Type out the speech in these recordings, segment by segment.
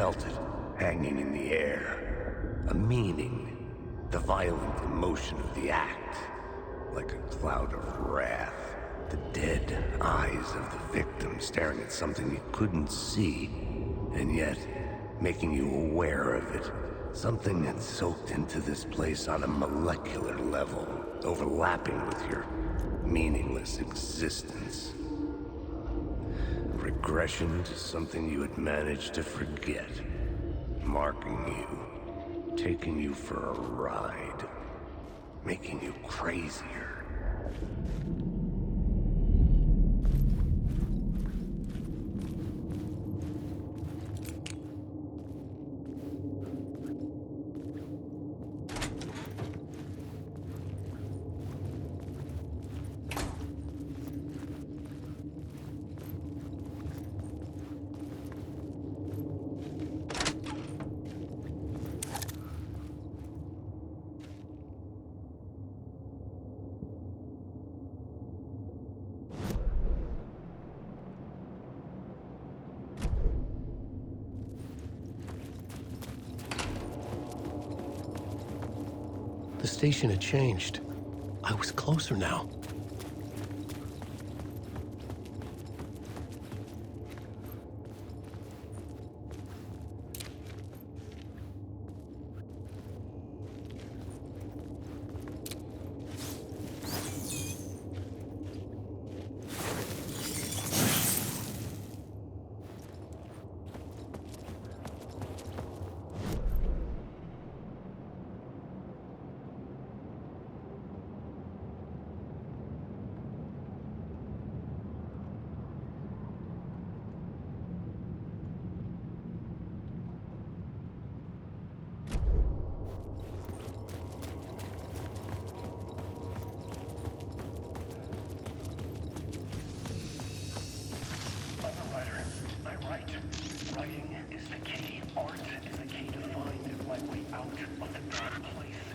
felt it, hanging in the air. A meaning, the violent emotion of the act. Like a cloud of wrath, the dead eyes of the victim staring at something you couldn't see, and yet making you aware of it. Something that soaked into this place on a molecular level, overlapping with your meaningless existence. Regression to something you had managed to forget, marking you, taking you for a ride, making you crazier. The station had changed. I was closer now. Writing is the key. Art is the key to find my way out of the dark place.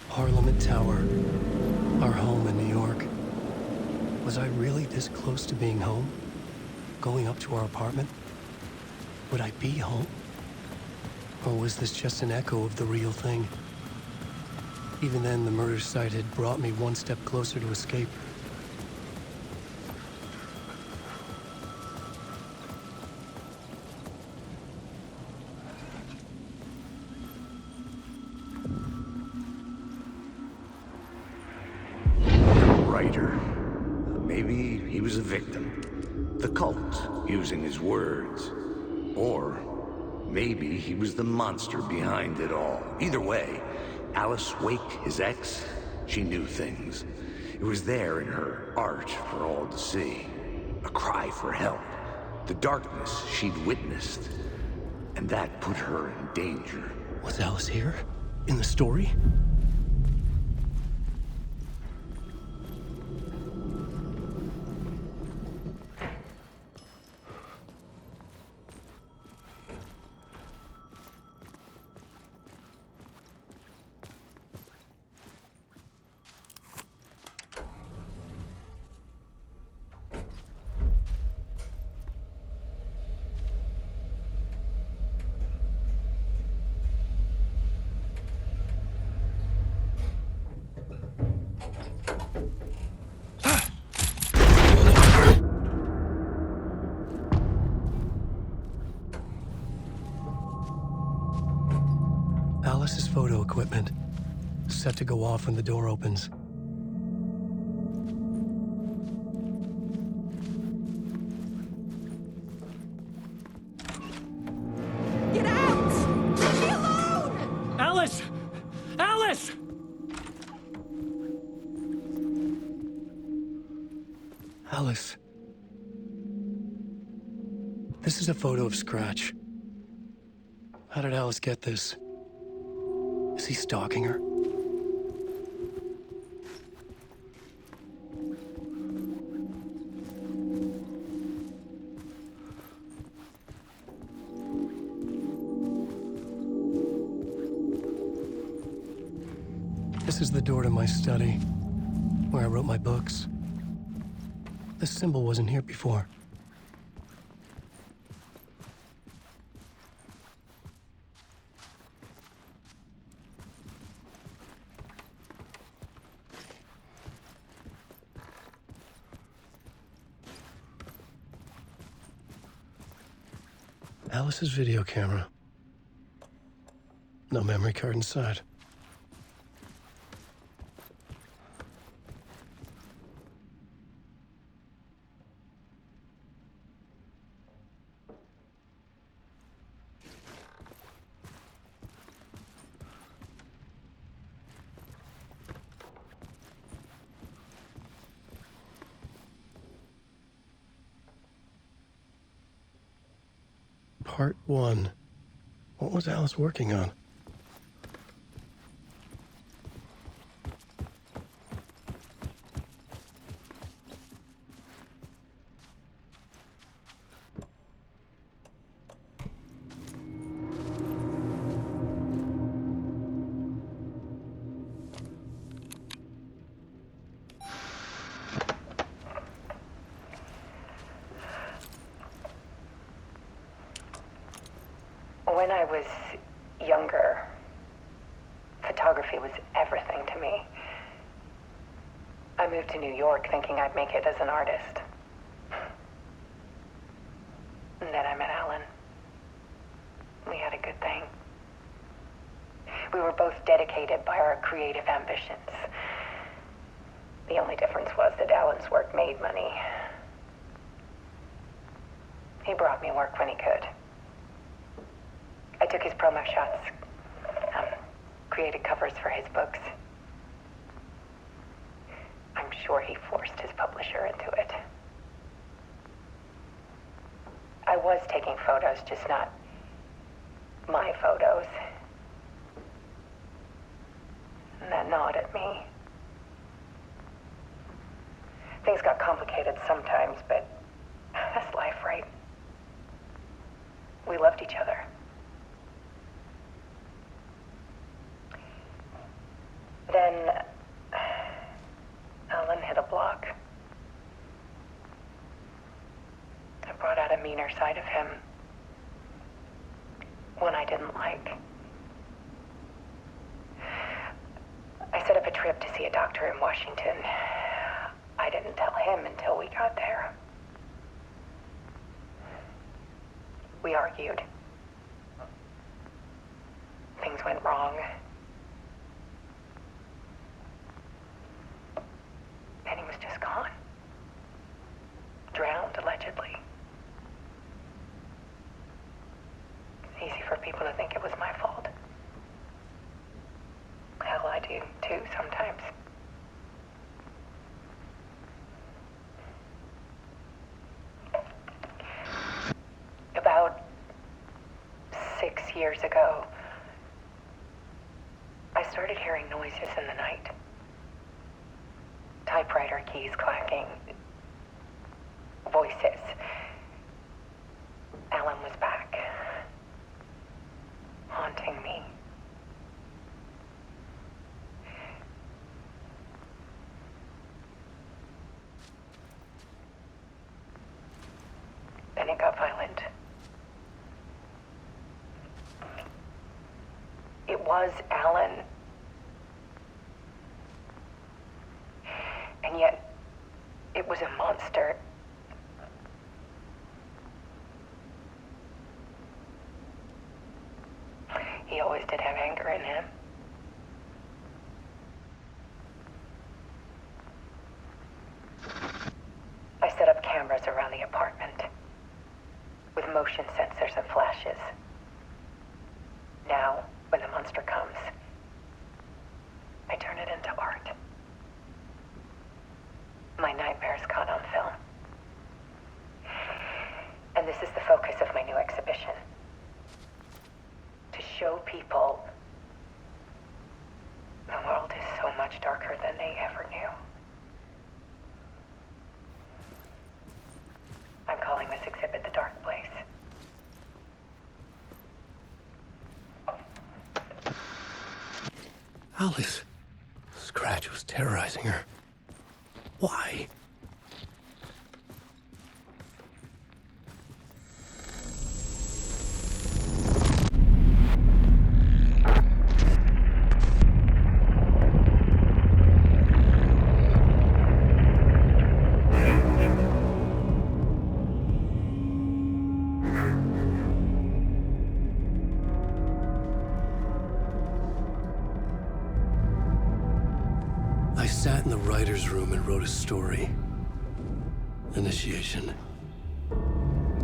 Parliament Tower. Our home in New York. Was I really this close to being home? Going up to our apartment? Would I be home? Or was this just an echo of the real thing? Even then, the murder site had brought me one step closer to escape. Maybe he was a victim. The cult, using his words. Or maybe he was the monster behind it all. Either way, Alice Wake, his ex, she knew things. It was there in her art for all to see. A cry for help. The darkness she'd witnessed. And that put her in danger. Was Alice here? In the story? Alice's photo equipment, set to go off when the door opens. Get out! Leave me alone! Alice! Alice! Alice. This is a photo of Scratch. How did Alice get this? Is he stalking her? This is the door to my study, where I wrote my books. This symbol wasn't here before. Alice's video camera. No memory card inside. Part 1. What was Alice working on? When I was younger, photography was everything to me. I moved to New York thinking I'd make it as an artist. And then I met Alan. We had a good thing. We were both dedicated by our creative ambitions. The only difference was that Alan's work made money. He brought me work when he could. I took his promo shots, created covers for his books. I'm sure he forced his publisher into it. I was taking photos, just not my photos. And that gnawed at me. Things got complicated sometimes, but that's life, right? We loved each other. Then Alan hit a block. I brought out a meaner side of him. One I didn't like. I set up a trip to see a doctor in Washington. I didn't tell him until we got there. We argued. Things went wrong. And he was just gone. Drowned, allegedly. It's easy for people to think it was my fault. Hell, I do too sometimes. About 6 years ago, I started hearing noises in the night. Typewriter keys clacking. Voices. Alan was back. Haunting me. Then it got violent. It was Alan. And yet, it was a monster. He always did have anger in him. I set up cameras around the apartment with motion sensors and flashes. Now, when the monster comes, I turn it into art. My nightmares caught on film. And this is the focus of my new exhibition. To show people the world is so much darker than they ever knew. I'm calling this exhibit The Dark Place. Alice. Scratch was terrorizing her. Why? sat in the writer's room and wrote a story. Initiation.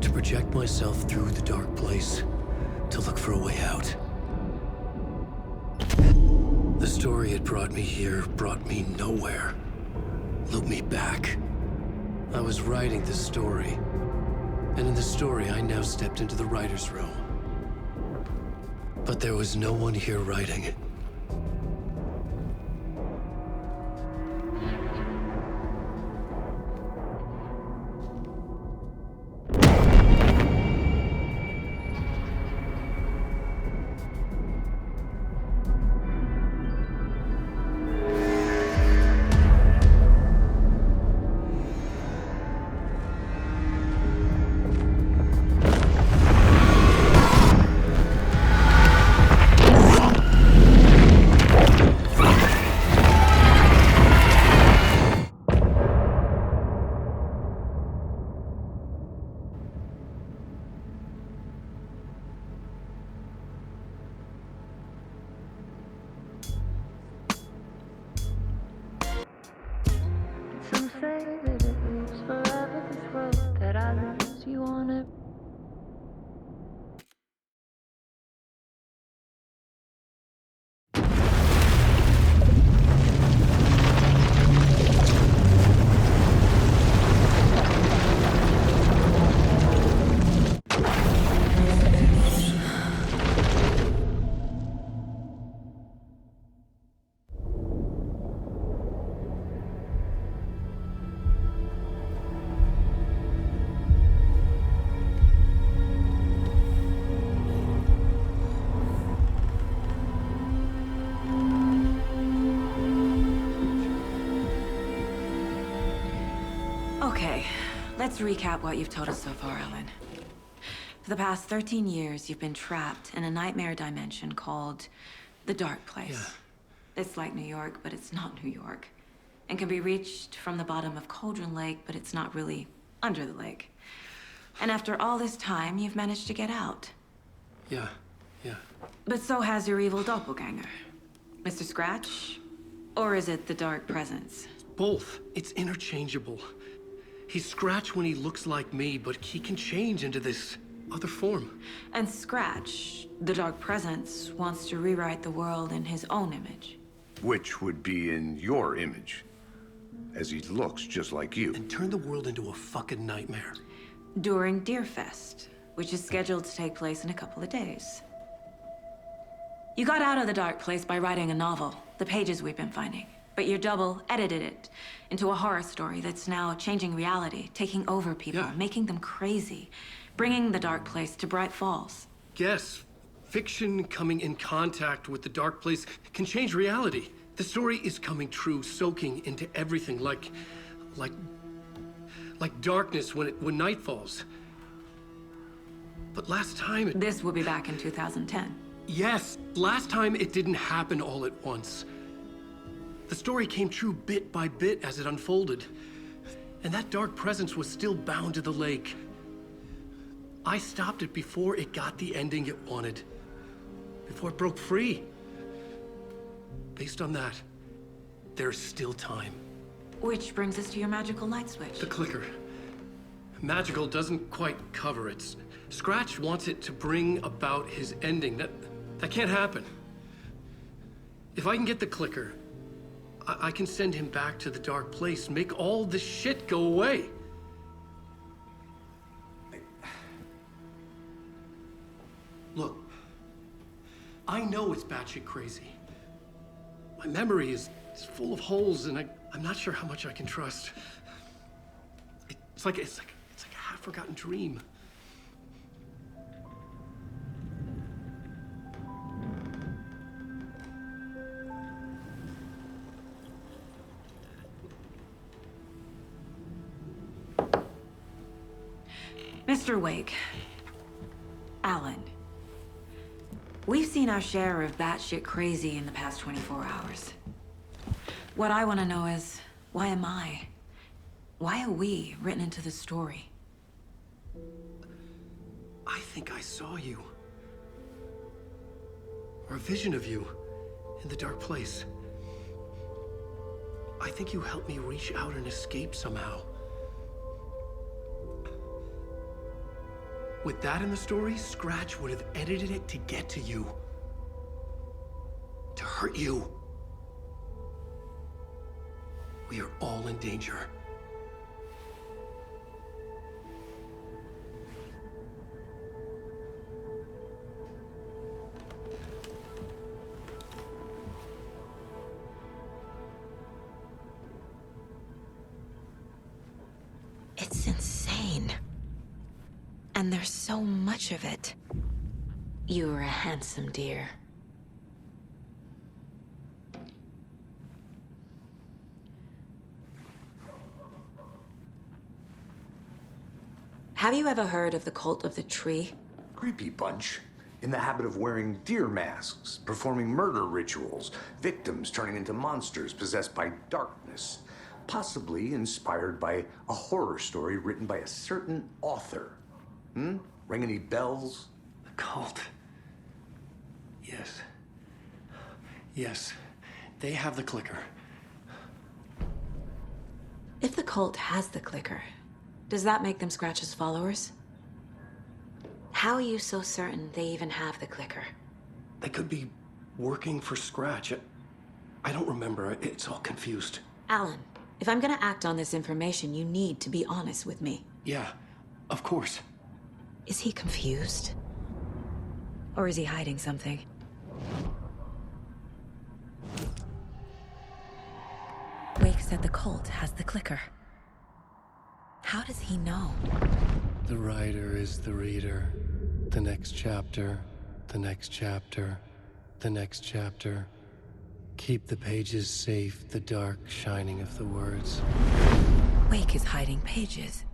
To project myself through the dark place, to look for a way out. The story had brought me here, brought me nowhere. Looped me back. I was writing the story. And in the story, I now stepped into the writer's room. But there was no one here writing it. Some say that it leaves forever this road that I lose you on it. Okay, let's recap what you've told us so far, Ellen. For the past 13 years, you've been trapped in a nightmare dimension called the Dark Place. Yeah. It's like New York, but it's not New York. And can be reached from the bottom of Cauldron Lake, but it's not really under the lake. And after all this time, you've managed to get out. Yeah. But so has your evil doppelganger. Mr. Scratch? Or is it the Dark Presence? Both. It's interchangeable. He's Scratch when he looks like me, but he can change into this other form. And Scratch, the Dark Presence, wants to rewrite the world in his own image. Which would be in your image, as he looks just like you. And turn the world into a fucking nightmare. During Deerfest, which is scheduled to take place in a couple of days. You got out of the Dark Place by writing a novel, the pages we've been finding. But your double edited it into a horror story that's now changing reality, taking over people, Yeah. making them crazy, bringing the Dark Place to Bright Falls. Yes, fiction coming in contact with the dark place can change reality. The story is coming true, soaking into everything like darkness when night falls. But last time This will be back in 2010. Yes, last time it didn't happen all at once. The story came true bit by bit as it unfolded. And that dark presence was still bound to the lake. I stopped it before it got the ending it wanted. Before it broke free. Based on that, there's still time. Which brings us to your magical light switch. The clicker. Magical doesn't quite cover it. Scratch wants it to bring about his ending. That can't happen. If I can get the clicker, I can send him back to the dark place, make all this shit go away. Look, I know it's batshit crazy. My memory is full of holes, and I'm not sure how much I can trust. It's like a half-forgotten dream. Mr. Wake, Alan, we've seen our share of batshit crazy in the past 24 hours. What I want to know is, why am I? Why are we written into the story? I think I saw you. Or a vision of you in the dark place. I think you helped me reach out and escape somehow. With that in the story, Scratch would have edited it to get to you. To hurt you. We are all in danger. It's insane. And there's so much of it. You're a handsome dear. Have you ever heard of the Cult of the Tree? Creepy bunch. In the habit of wearing deer masks, performing murder rituals, victims turning into monsters possessed by darkness. Possibly inspired by a horror story written by a certain author. Ring any bells? The cult. Yes. Yes. They have the clicker. If the cult has the clicker, does that make them Scratch's followers? How are you so certain they even have the clicker? They could be working for Scratch. I don't remember. It's all confused. Alan, if I'm gonna act on this information, you need to be honest with me. Yeah, of course. Is he confused? Or is he hiding something? Wake said the cult has the clicker. How does he know? The writer is the reader. The next chapter, the next chapter, the next chapter. Keep the pages safe, the dark shining of the words. Wake is hiding pages.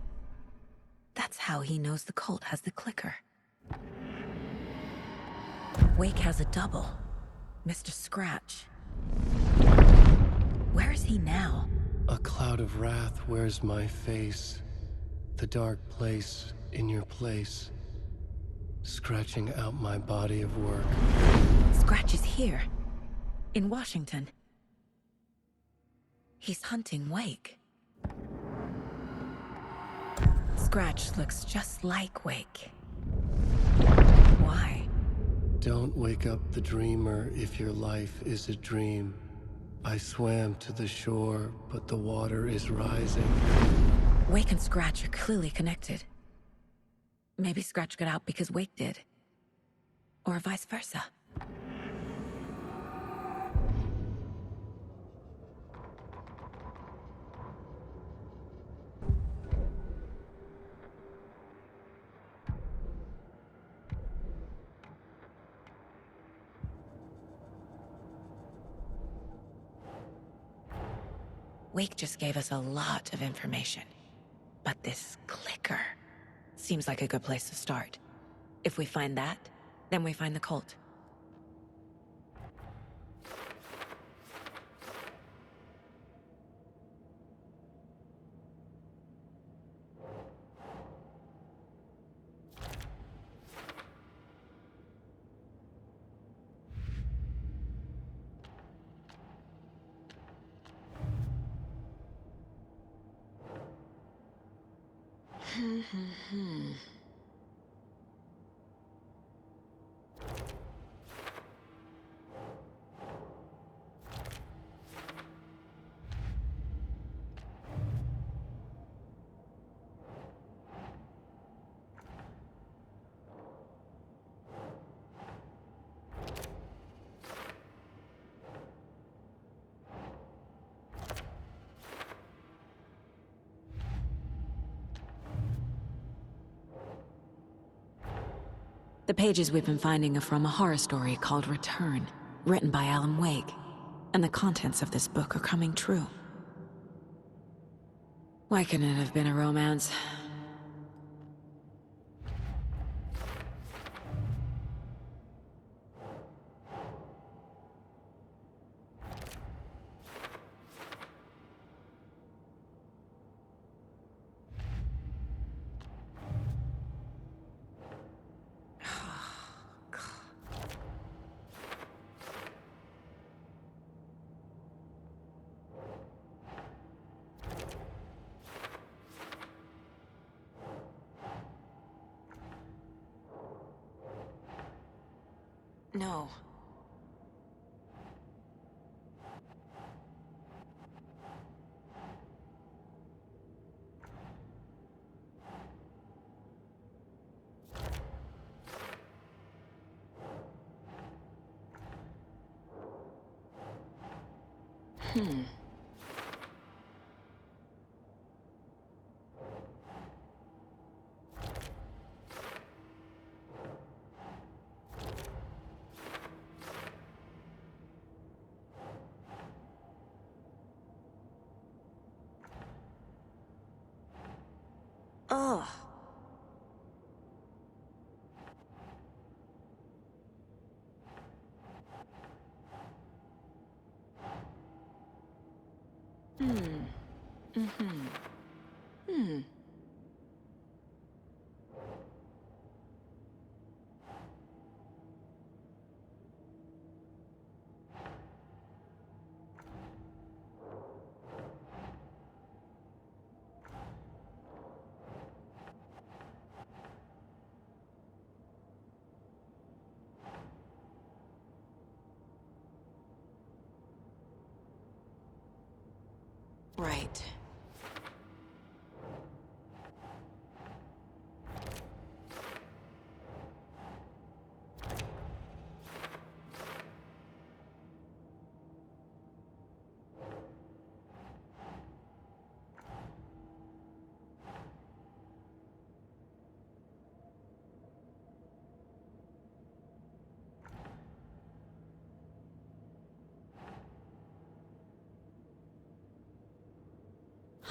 That's how he knows the cult has the clicker. Wake has a double. Mr. Scratch. Where is he now? A cloud of wrath wears my face. The dark place in your place. Scratching out my body of work. Scratch is here. In Washington. He's hunting Wake. Scratch looks just like Wake. Why? Don't wake up the dreamer if your life is a dream. I swam to the shore, but the water is rising. Wake and Scratch are clearly connected. Maybe Scratch got out because Wake did. Or vice versa. Wake just gave us a lot of information. But this clicker seems like a good place to start. If we find that, then we find the cult. The pages we've been finding are from a horror story called Return, written by Alan Wake. And the contents of this book are coming true. Why couldn't it have been a romance? No. Ugh. Right.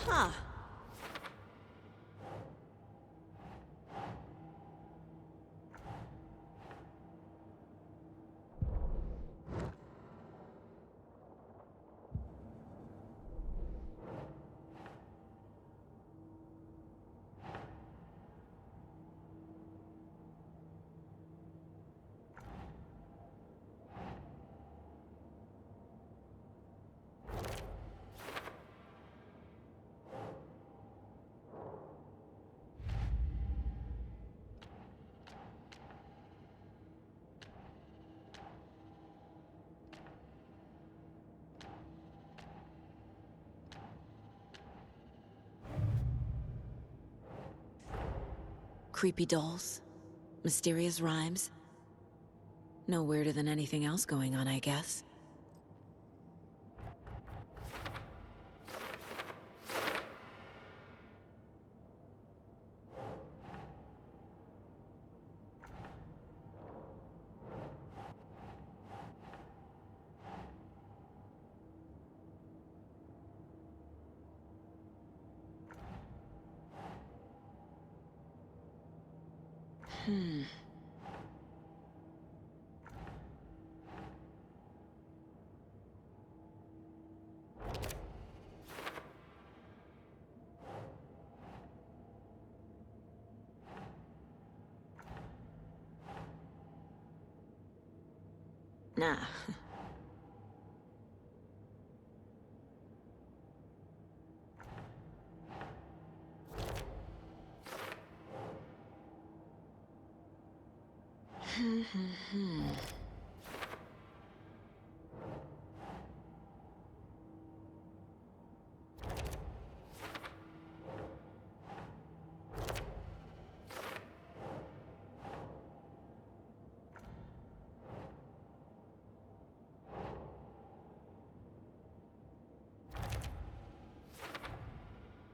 Huh. Creepy dolls, mysterious rhymes. No weirder than anything else going on, I guess. Nah.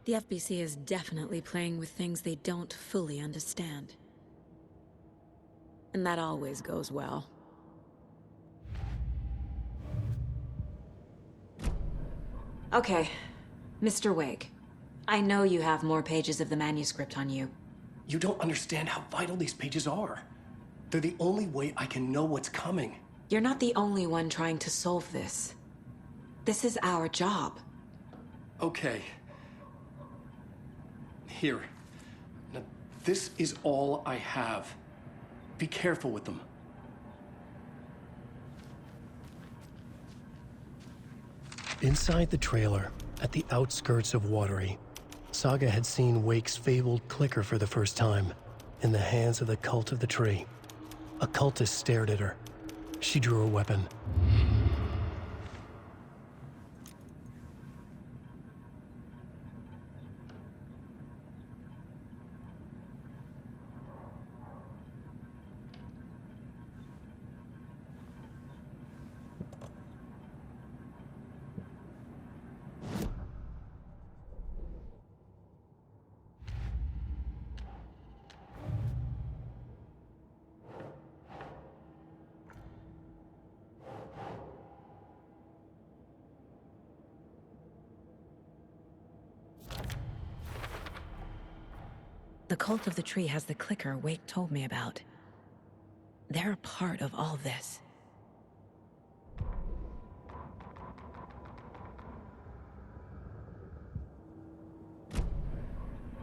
The FBC is definitely playing with things they don't fully understand. And that always goes well. Okay, Mr. Wake. I know you have more pages of the manuscript on you. You don't understand how vital these pages are. They're the only way I can know what's coming. You're not the only one trying to solve this. This is our job. Okay. Here. Now, this is all I have. Be careful with them. Inside the trailer, at the outskirts of Watery, Saga had seen Wake's fabled clicker for the first time, in the hands of the Cult of the Tree. A cultist stared at her, She drew a weapon. The cult of the tree has the clicker Wake told me about. They're a part of all this.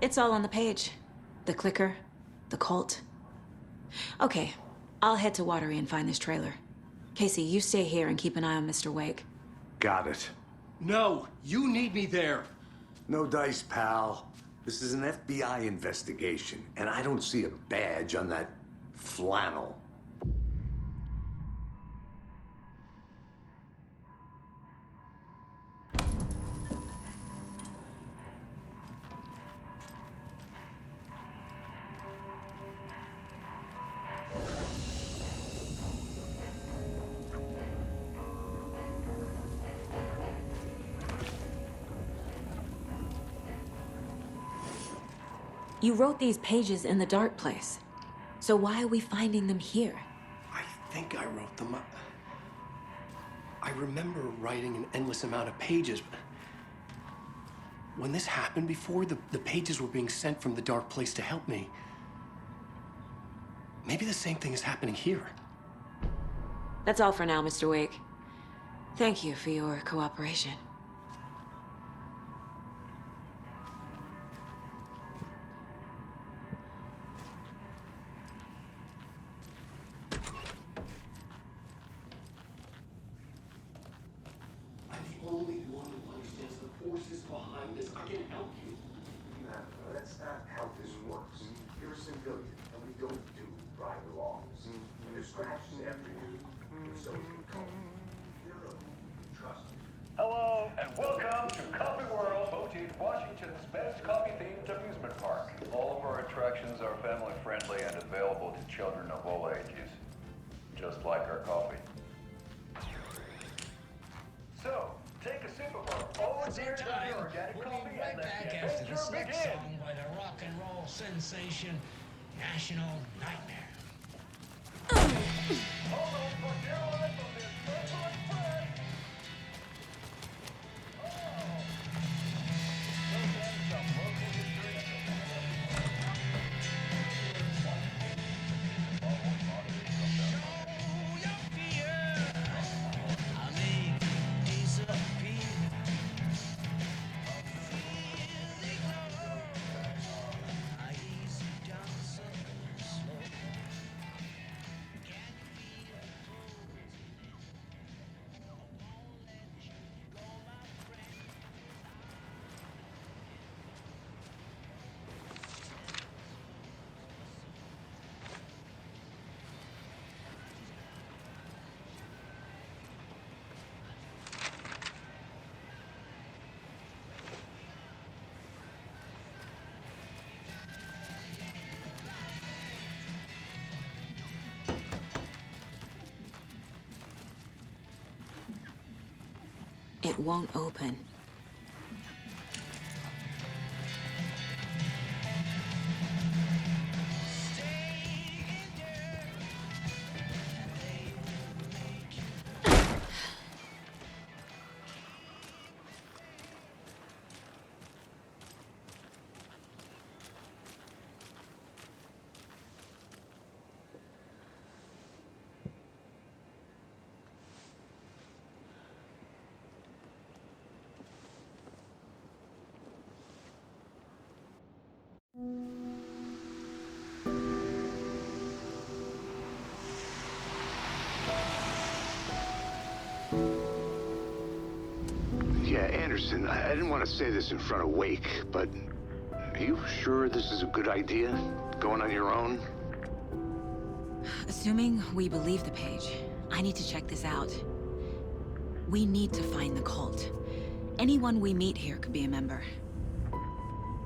It's all on the page. The clicker, the cult. Okay, I'll head to Watery and find this trailer. Casey, you stay here and keep an eye on Mr. Wake. Got it. No, you need me there. No dice, pal. This is an FBI investigation, and I don't see a badge on that flannel. You wrote these pages in the dark place. So why are we finding them here? I think I wrote them. I remember writing an endless amount of pages. But when this happened before, the pages were being sent from the dark place to help me. Maybe the same thing is happening here. That's all for now, Mr. Wake. Thank you for your cooperation. Only one who understands the forces behind this. I can help you. That's not how this works. You're a civilian, and we don't do right wrongs. And there's scratches after you, so you can come. Trust me. Hello, and welcome to Coffee World, voted Washington's best coffee-themed amusement park. All of our attractions are family-friendly and available to children of all ages, just like our coffee. So, take a sip of our own dear organic We'll coffee be right and let back the after adventure this next begin. song by the rock and roll sensation, National Nightmare. Hold on for Caroline from this special express. Some local history. Show your fear. I make you disappear. I ease you down so slow. Can you feel it closing in? I won't let you go, my friend. It won't open. Yeah, Anderson, I didn't want to say this in front of Wake, but are you sure this is a good idea? Going on your own? Assuming we believe the page, I need to check this out. We need to find the cult. Anyone we meet here could be a member.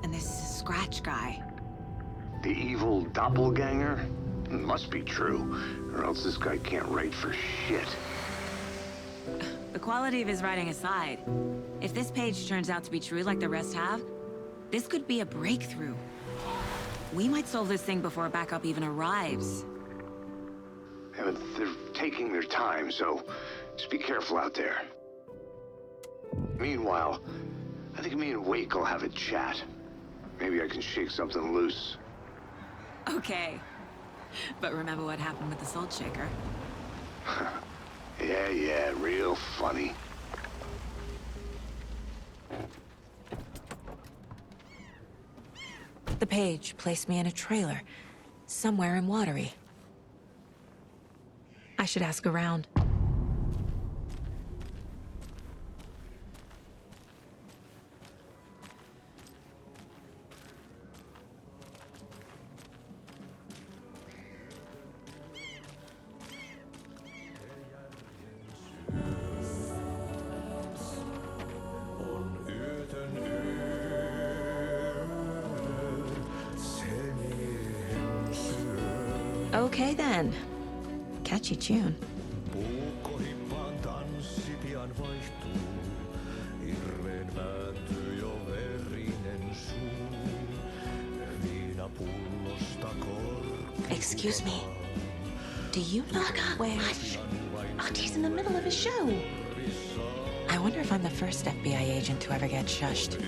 And this Scratch guy. The evil doppelganger? Must be true, or else this guy can't write for shit. The quality of his writing aside, if this page turns out to be true like the rest have, this could be a breakthrough. We might solve this thing before backup even arrives. Yeah, but they're taking their time, so just be careful out there. Meanwhile, I think me and Wake will have a chat. Maybe I can shake something loose. Okay. But remember what happened with the Salt Shaker? Yeah, real funny. The page placed me in a trailer, somewhere in Watery. I should ask around. Okay then. Catchy tune. Puukkohippaan tanssi pian vaihtuu. Irreen vääntyy jo verinen suu. Viinapullosta korkki. Excuse me. Do you know where... Hush! Artie's in the middle of a show. I wonder if I'm the first FBI agent to ever get shushed.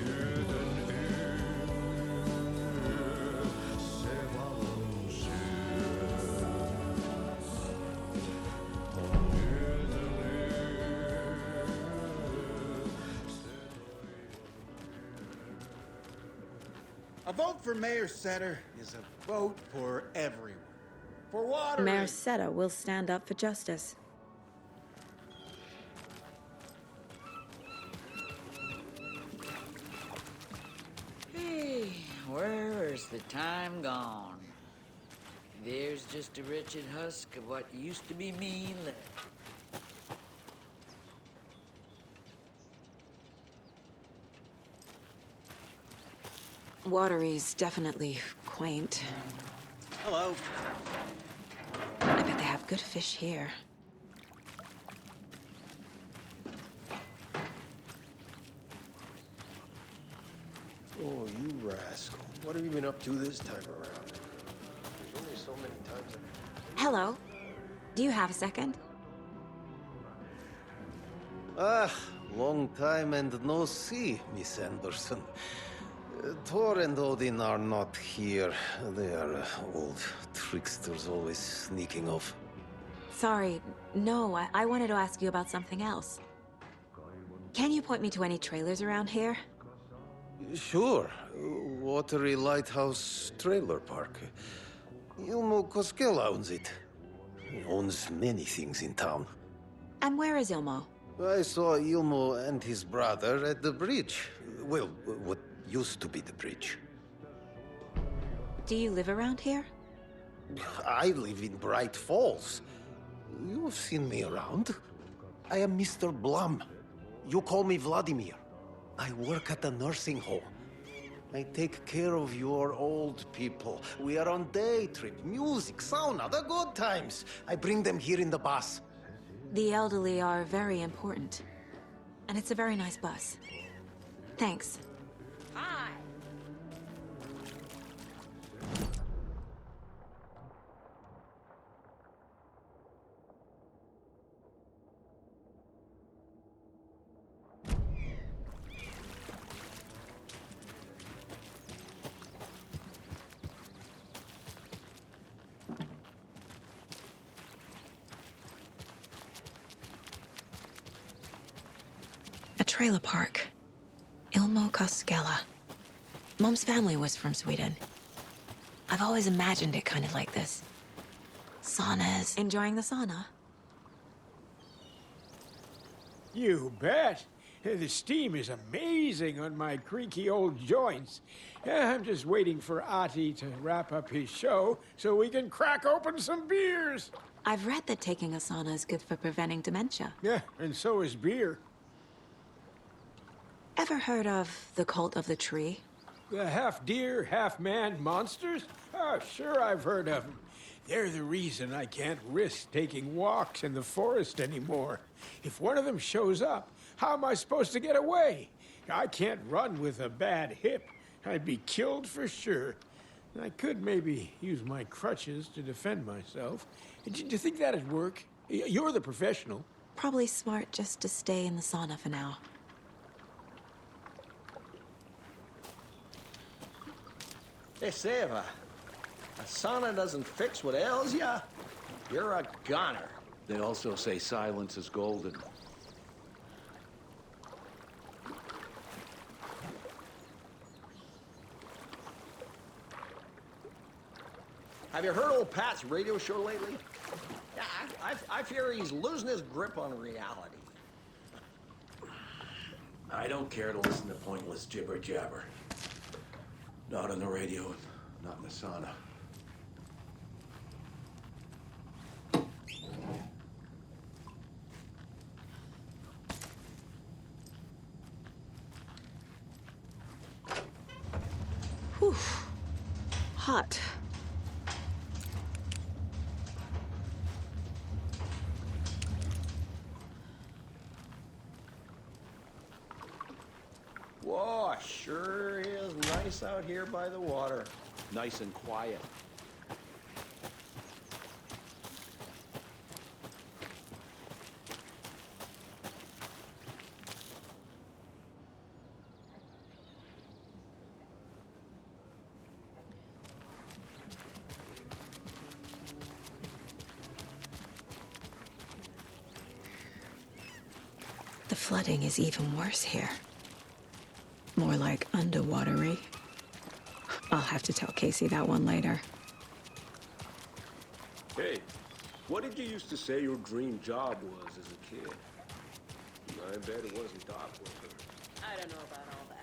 A vote for Mayor Setter is a vote for everyone. For water. Mayor Seta will stand up for justice. Hey, where's the time gone? There's just a wretched husk of what used to be me left. Watery's definitely quaint. Hello. I bet they have good fish here. Oh, you rascal. What have you been up to this time around? There's only so many times Hello. Do you have a second? Ah, long time and no see, Miss Anderson. Thor and Odin are not here. They are old tricksters always sneaking off. Sorry. No, I wanted to ask you about something else. Can you point me to any trailers around here? Sure. Watery Lighthouse Trailer Park. Ilmo Koskela owns it. He owns many things in town. And where is Ilmo? I saw Ilmo and his brother at the bridge. Well, what used to be the bridge. Do you live around here? I live in Bright Falls. You've seen me around. I am Mr. Blum. You call me Vladimir. I work at a nursing home. I take care of your old people. We are on day trip, music, sauna, the good times. I bring them here in the bus. The elderly are very important. And it's a very nice bus. Thanks. Hi! A trailer park. Ilmo Koskela. Mom's family was from Sweden. I've always imagined it kind of like this. Saunas. Enjoying the sauna? You bet. The steam is amazing on my creaky old joints. I'm just waiting for Ati to wrap up his show so we can crack open some beers. I've read that taking a sauna is good for preventing dementia. Yeah, and so is beer. Ever heard of the cult of the tree? The half-deer, half-man monsters? Oh, sure I've heard of them. They're the reason I can't risk taking walks in the forest anymore. If one of them shows up, how am I supposed to get away? I can't run with a bad hip. I'd be killed for sure. I could maybe use my crutches to defend myself. Do you think that'd work? You're the professional. Probably smart just to stay in the sauna for now. Hey, Saga. A sauna doesn't fix what ails ya. You're a goner. They also say silence is golden. Have you heard old Pat's radio show lately? Yeah, I fear he's losing his grip on reality. I don't care to listen to pointless jibber-jabber. Not on the radio, not in the sauna. Whew. Hot. Whoa, sure is nice out here by the water. Nice and quiet. The flooding is even worse here. More like underwatery. I'll have to tell Casey that one later. Hey, what did you used to say your dream job was as a kid? I bet it wasn't dock worker. I don't know about all that.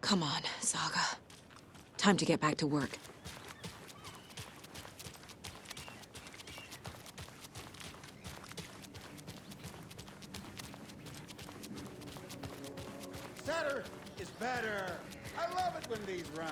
Come on, Saga. Time to get back to work. Setter is better. I love it when these rhyme.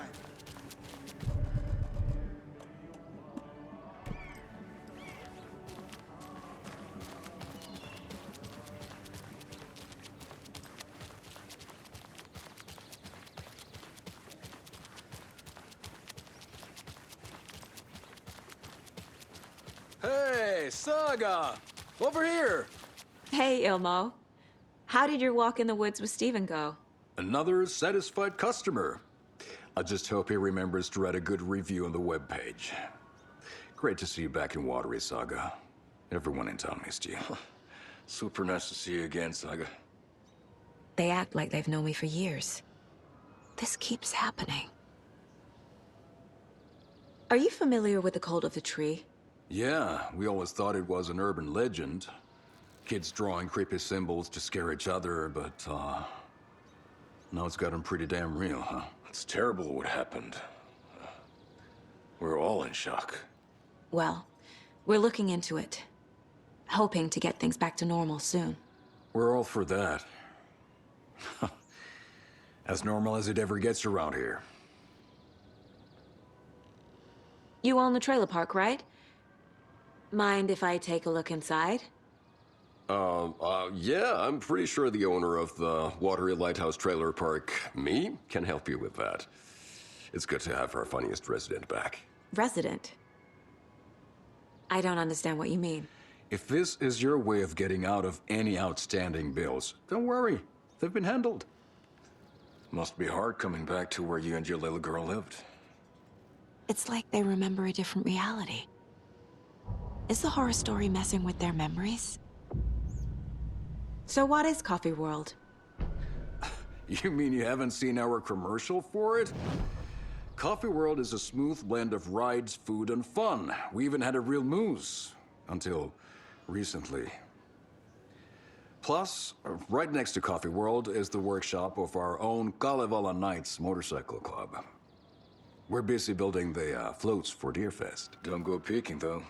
Hey, Saga! Over here! Hey, Ilmo. How did your walk in the woods with Steven go? Another satisfied customer. I just hope he remembers to write a good review on the webpage. Great to see you back in Watery, Saga. Everyone in town missed you. Super nice to see you again, Saga. They act like they've known me for years. This keeps happening. Are you familiar with the cult of the tree? Yeah, we always thought it was an urban legend. Kids drawing creepy symbols to scare each other, but, now it's gotten pretty damn real, huh? It's terrible what happened. We're all in shock. Well, we're looking into it. hoping to get things back to normal soon. We're all for that. As normal as it ever gets around here. You own the trailer park, right? Mind if I take a look inside? Yeah, I'm pretty sure the owner of the Watery Lighthouse Trailer Park, me, can help you with that. It's good to have our funniest resident back. Resident? I don't understand what you mean. If this is your way of getting out of any outstanding bills, don't worry. They've been handled. Must be hard coming back to where you and your little girl lived. It's like they remember a different reality. Is the horror story messing with their memories? So what is Coffee World? You mean you haven't seen our commercial for it? Coffee World is a smooth blend of rides, food, and fun. We even had a real moose. Until recently. Plus, right next to Coffee World is the workshop of our own Kalevala Knights Motorcycle Club. We're busy building the floats for Deerfest. Don't go peeking, though.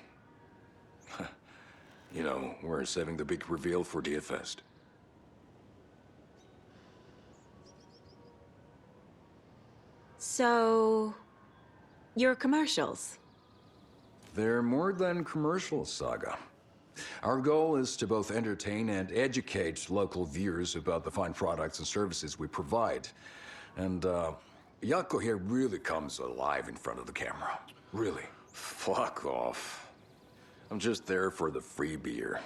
You know, we're saving the big reveal for Deerfest. So... your commercials? They're more than commercials, Saga. Our goal is to both entertain and educate local viewers about the fine products and services we provide. And, Jaakko here really comes alive in front of the camera. Really. Fuck off. I'm just there for the free beer.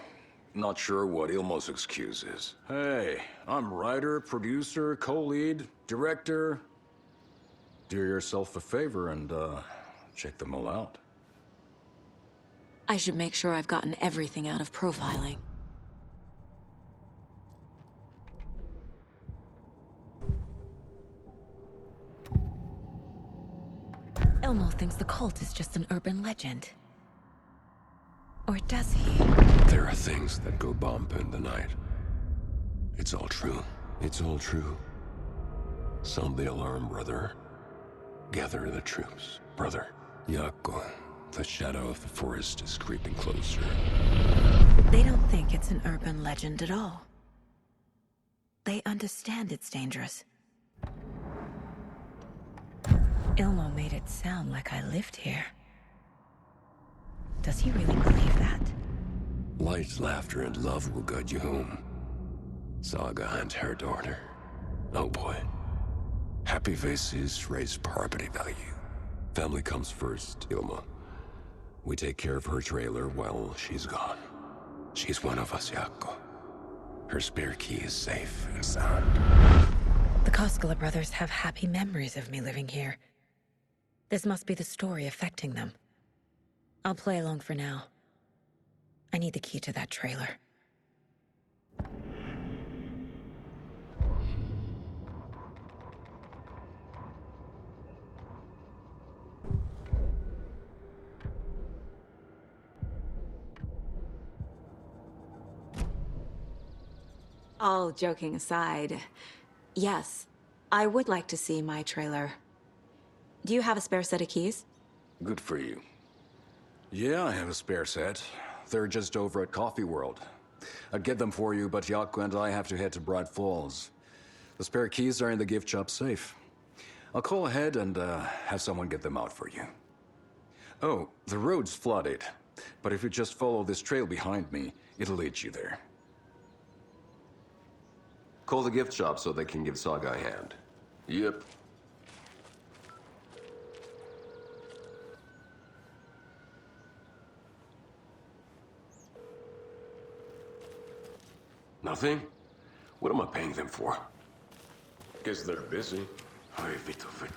Not sure what Ilmo's excuse is. Hey, I'm writer, producer, co-lead, director. Do yourself a favor and, check them all out. I should make sure I've gotten everything out of profiling. Ilmo thinks the cult is just an urban legend. Or does he? There are things that go bump in the night. It's all true. It's all true. Sound the alarm, brother. Gather the troops, brother. Jaakko, the shadow of the forest is creeping closer. They don't think it's an urban legend at all. They understand it's dangerous. Ilmo made it sound like I lived here. Does he really believe that? Light, laughter, and love will guide you home. Saga and her daughter. Oh boy. Happy faces raise property value. Family comes first, Ilma. We take care of her trailer while she's gone. She's one of us, Jaakko. Her spare key is safe and sound. The Koskela brothers have happy memories of me living here. This must be the story affecting them. I'll play along for now. I need the key to that trailer. All joking aside, yes, I would like to see my trailer. Do you have a spare set of keys? Good for you. Yeah, I have a spare set. They're just over at Coffee World. I'd get them for you, but Jaakko and I have to head to Bright Falls. The spare keys are in the gift shop safe. I'll call ahead and have someone get them out for you. Oh, the road's flooded, but if you just follow this trail behind me, it'll lead you there. Call the gift shop so they can give Saga a hand. Yep. Nothing? What am I paying them for? Guess they're busy. Ay, Vito, Vito.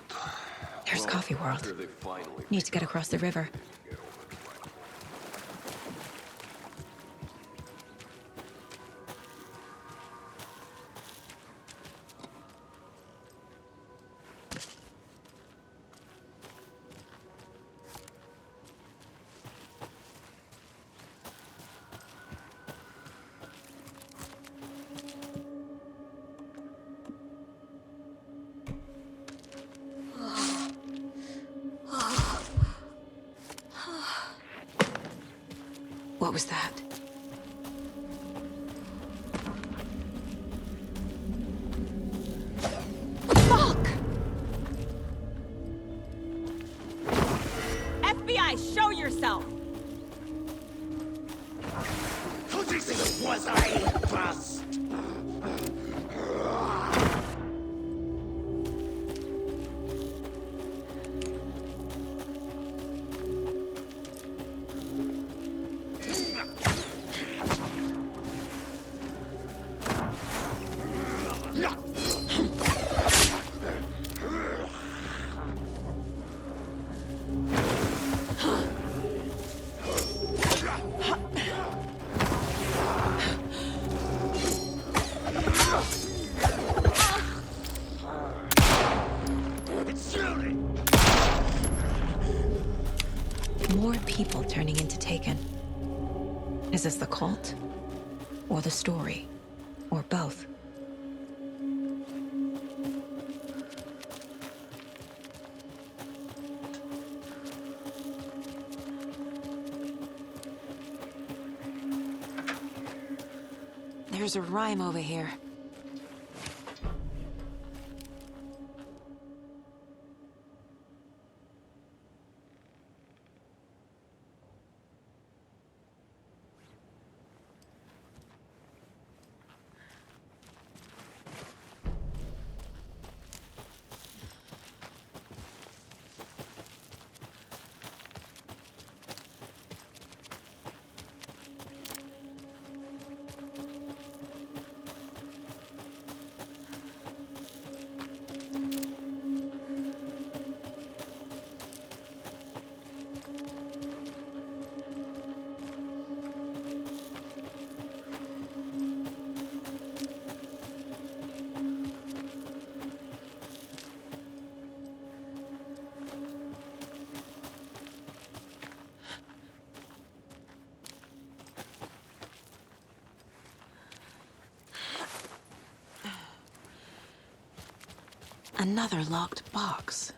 There's Coffee World. After they finally Need to get across the river. What was that? yourself. Who do you think it was I trust? More people turning into Taken. Is this the cult? Or the story? Or both? There's a rhyme over here. Another locked box.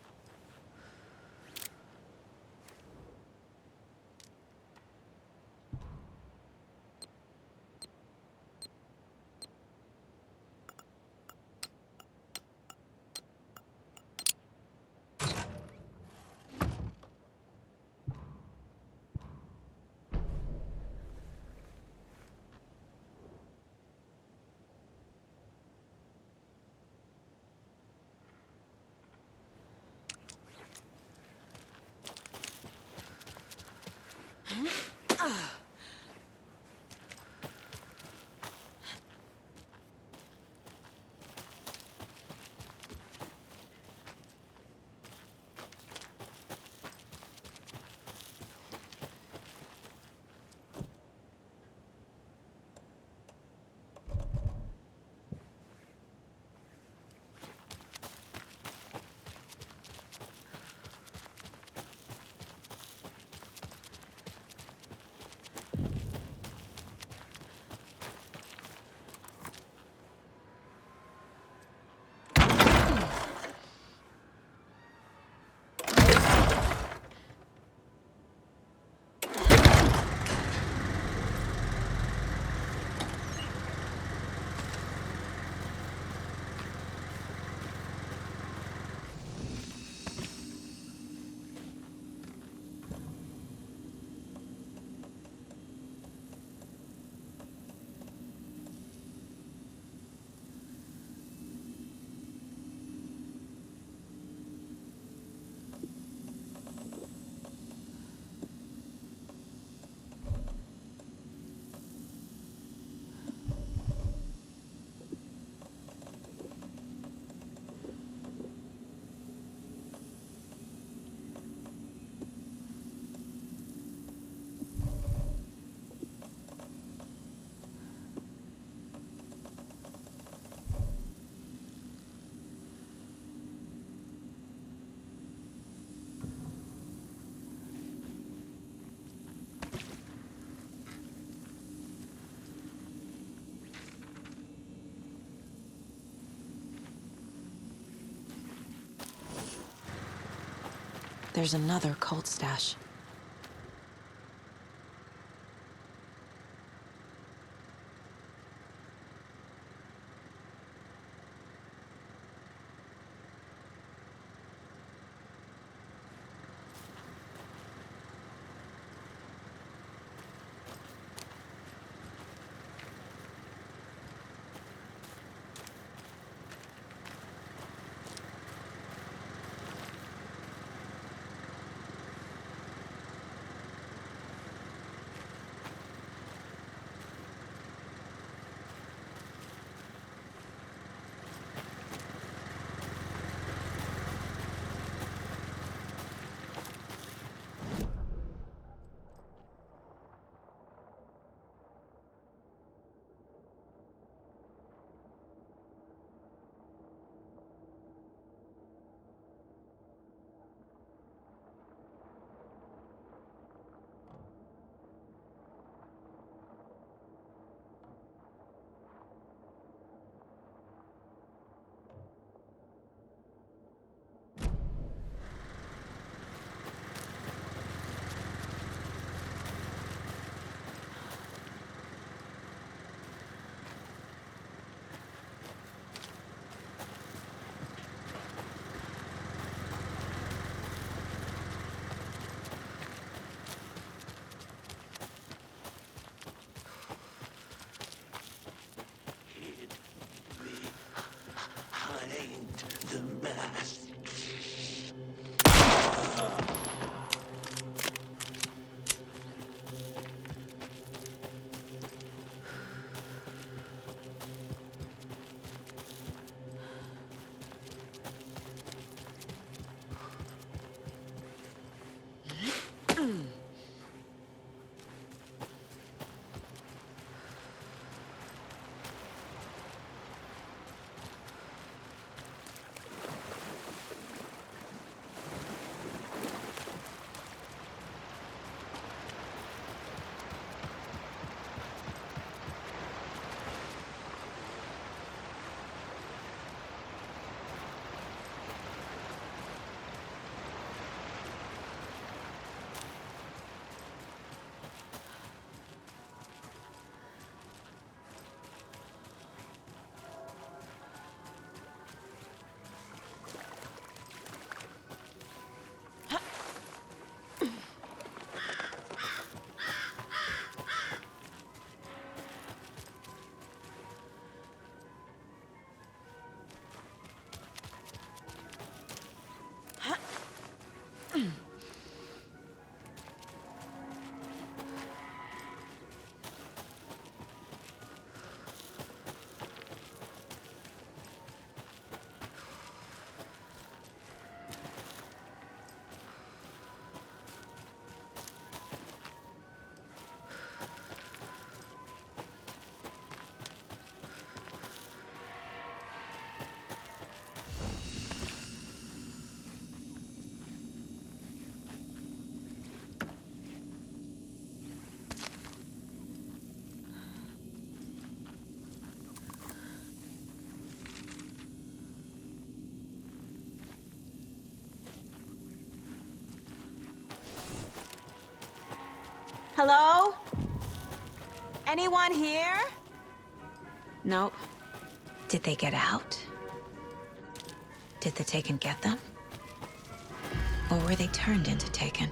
There's another cult stash. Hello? Anyone here? Nope. Did they get out? Did the Taken get them? Or were they turned into Taken?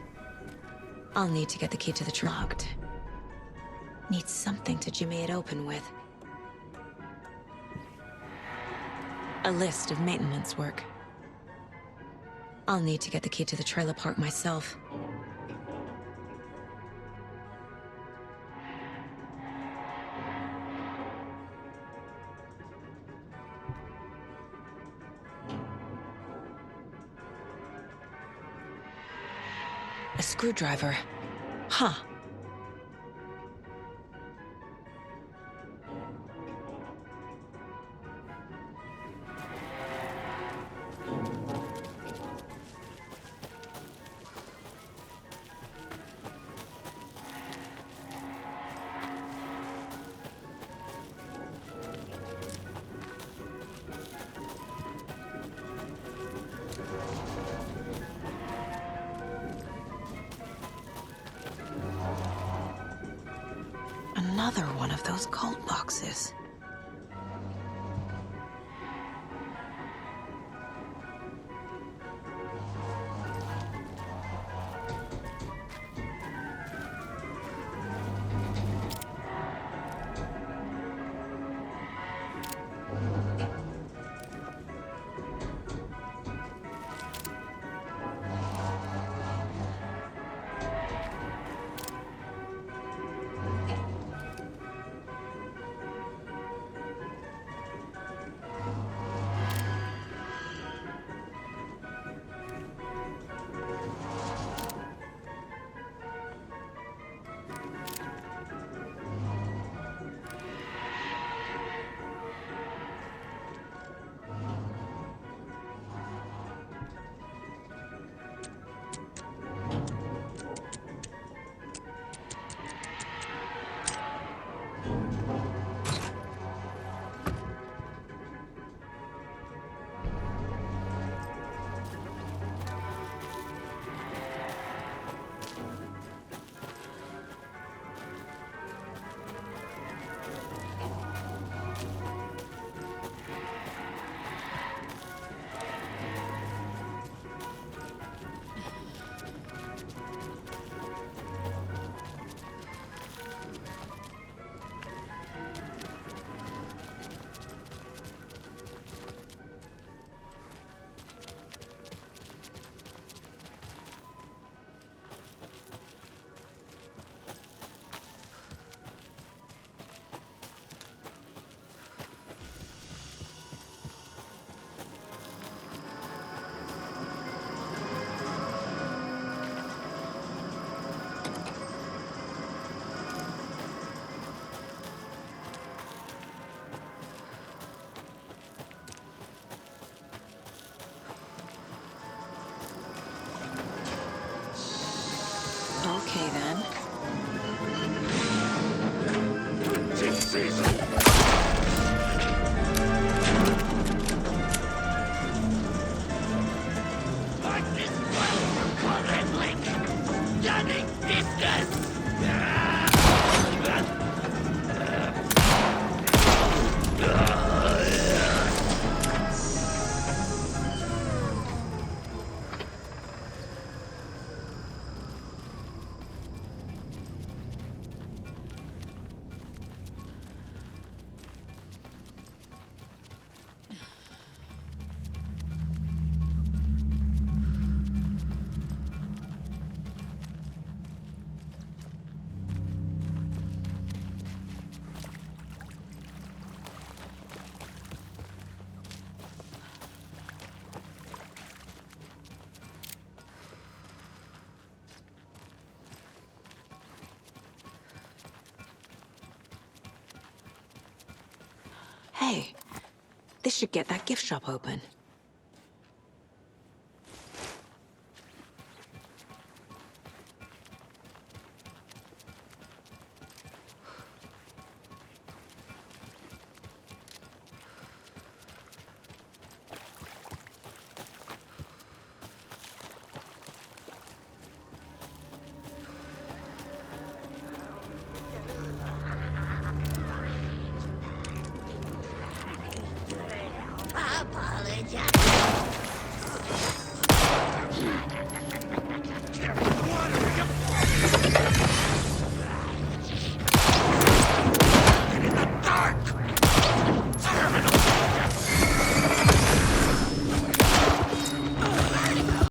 I'll need to get the key to the locked. Need something to jimmy it open with. A list of maintenance work. I'll need to get the key to the trailer park myself. A screwdriver. Huh. Another one of those cult boxes. Okay, then. Hey, this should get that gift shop open. See,